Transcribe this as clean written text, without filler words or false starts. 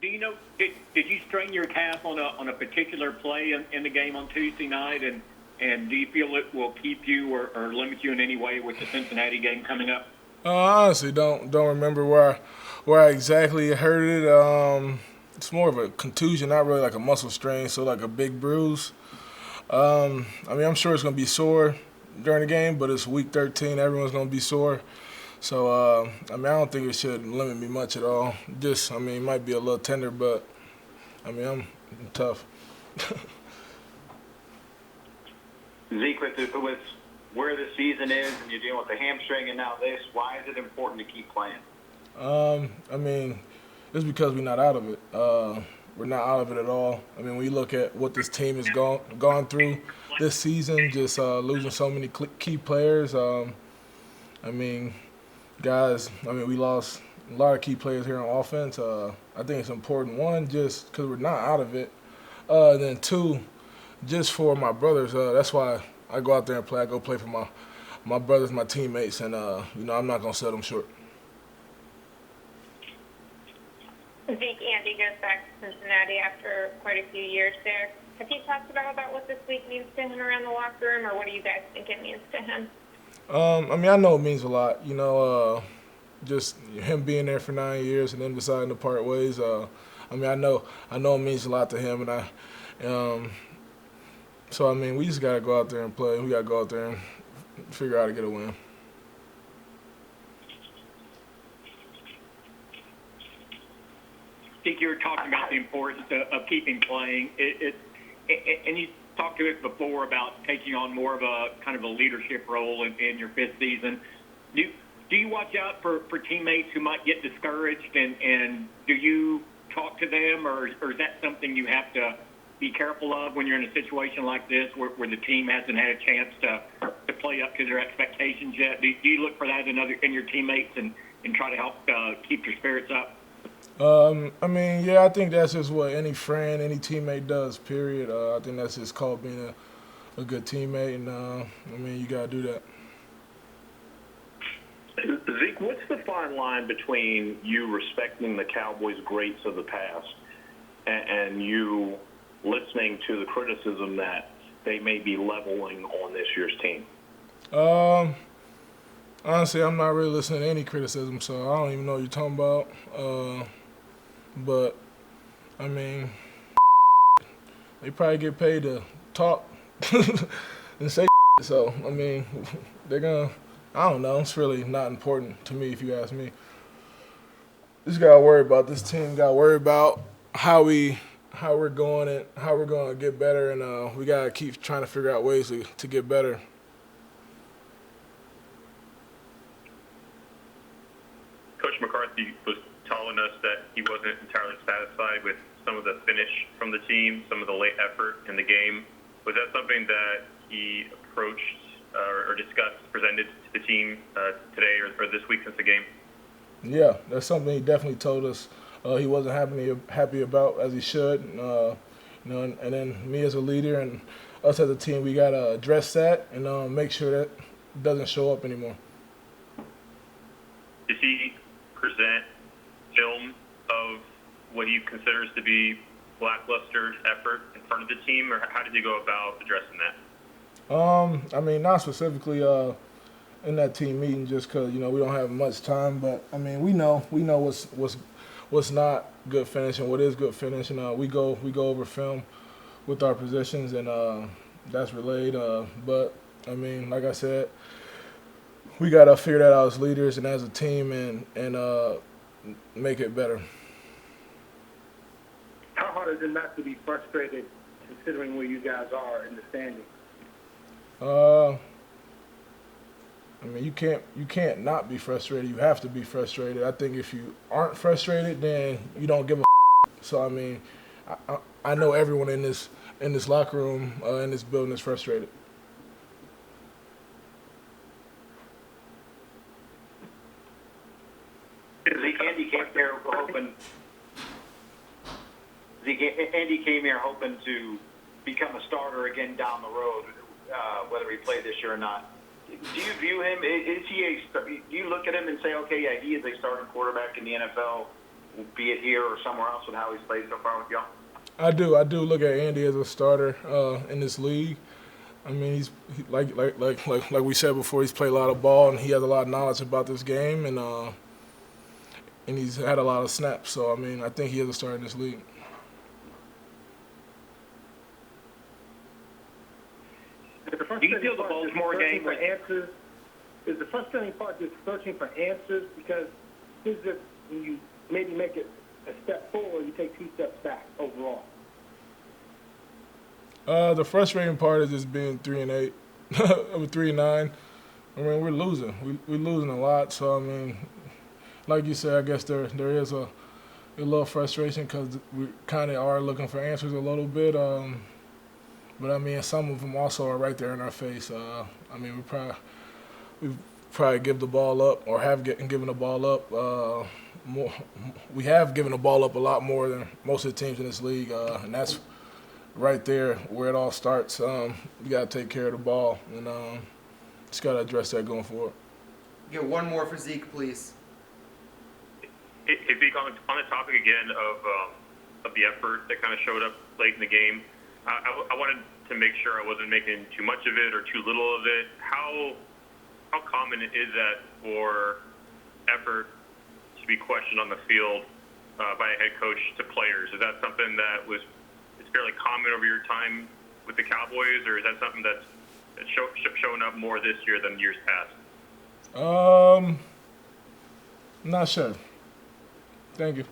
do you know, did you strain your calf on a particular play in the game on Tuesday night, and do you feel it will keep you or limit you in any way with the Cincinnati game coming up? I honestly don't remember where I exactly hurt it. It's more of a contusion, not really like a muscle strain, so like a big bruise. I mean, I'm sure it's gonna be sore during the game, but it's week 13. Everyone's gonna be sore. So, I mean, I don't think it should limit me much at all. Just, I mean, it might be a little tender, but I mean, I'm tough. Zeke, with where the season is, and you're dealing with the hamstring and now this, why is it important to keep playing? I mean, it's because we're not out of it. We're not out of it at all. I mean, when you look at what this team has gone through this season, just losing so many key players. I mean, guys, I mean, we lost a lot of key players here on offense. I think it's important, one, just because we're not out of it. And then two, just for my brothers. That's why I go out there and play. I go play for my brothers, my teammates, and, I'm not going to sell them short. Zeke, Andy goes back to Cincinnati after quite a few years there. Have you talked about what this week means to him around the locker room, or what do you guys think it means to him? I mean, I know it means a lot. Just him being there for 9 years and then deciding to part ways. I mean, I know it means a lot to him, and so I mean, we just gotta go out there and play. We gotta go out there and figure out how to get a win. I think you were talking about the importance of keeping playing. And you talked to us before about taking on more of a kind of a leadership role in your fifth season. Do you watch out for teammates who might get discouraged, and do you talk to them, or is that something you have to be careful of when you're in a situation like this where the team hasn't had a chance to play up to their expectations yet? Do you look for that in your teammates and try to help keep their spirits up? I mean, yeah, I think that's just what any friend, any teammate does, period. I think that's just called being a good teammate, and I mean, you got to do that. Zeke, what's the fine line between you respecting the Cowboys' greats of the past and you listening to the criticism that they may be leveling on this year's team? Honestly, I'm not really listening to any criticism, so I don't even know what you're talking about. But, I mean, they probably get paid to talk and say so, I mean, they're going to, I don't know. It's really not important to me if you ask me. Just got to worry about this team, got to worry about how we're going and how we're going to get better, and we got to keep trying to figure out ways to get better. Coach McCarthy was telling us that he wasn't entirely satisfied with some of the finish from the team, some of the late effort in the game. Was that something that he approached or discussed, presented to the team today or this week since the game? Yeah, that's something he definitely told us he wasn't happy about, as he should. And then me as a leader and us as a team, we got to address that and make sure that doesn't show up anymore. Does he present film of what he considers to be lackluster effort in front of the team, or how did he go about addressing that? I mean, not specifically in that team meeting, just because we don't have much time. But I mean, we know what's not good finish and what is good finish, and we go over film with our positions, and that's relayed. But I mean, like I said, we gotta figure that out as leaders and as a team, and make it better. How hard is it not to be frustrated, considering where you guys are in the standings? I mean, you can't not be frustrated. You have to be frustrated. I think if you aren't frustrated, then you don't give a. So I mean, I know everyone in this locker room in this building is frustrated. Andy came here hoping to become a starter again down the road, whether he played this year or not. Do you view him? Do you look at him and say, okay, yeah, he is a starting quarterback in the NFL? be it here or somewhere else with how he's played so far with y'all? I do look at Andy as a starter in this league. I mean, like we said before, he's played a lot of ball and he has a lot of knowledge about this game, and he's had a lot of snaps. So I mean, I think he is a starter in this league. Do you feel the Baltimore game for answers? Is the frustrating part just searching for answers? Because is it when you maybe make it a step forward, you take 2 steps back overall? The frustrating part is just being 3-8, or 3-9. I mean, we're losing. We're losing a lot. So I mean, like you said, I guess there is a little frustration because we kind of are looking for answers a little bit. But I mean, some of them also are right there in our face. I mean, we probably give the ball up or have given the ball up more. We have given the ball up a lot more than most of the teams in this league, and that's right there where it all starts. You got to take care of the ball, and just got to address that going forward. Get one more for Zeke, please. Zeke, on the topic again of the effort that kind of showed up late in the game, I wanted to make sure I wasn't making too much of it or too little of it. How common is that for effort to be questioned on the field by a head coach to players? Is that something that is fairly common over your time with the Cowboys, or is that something that's showing up more this year than years past? Not sure. Thank you.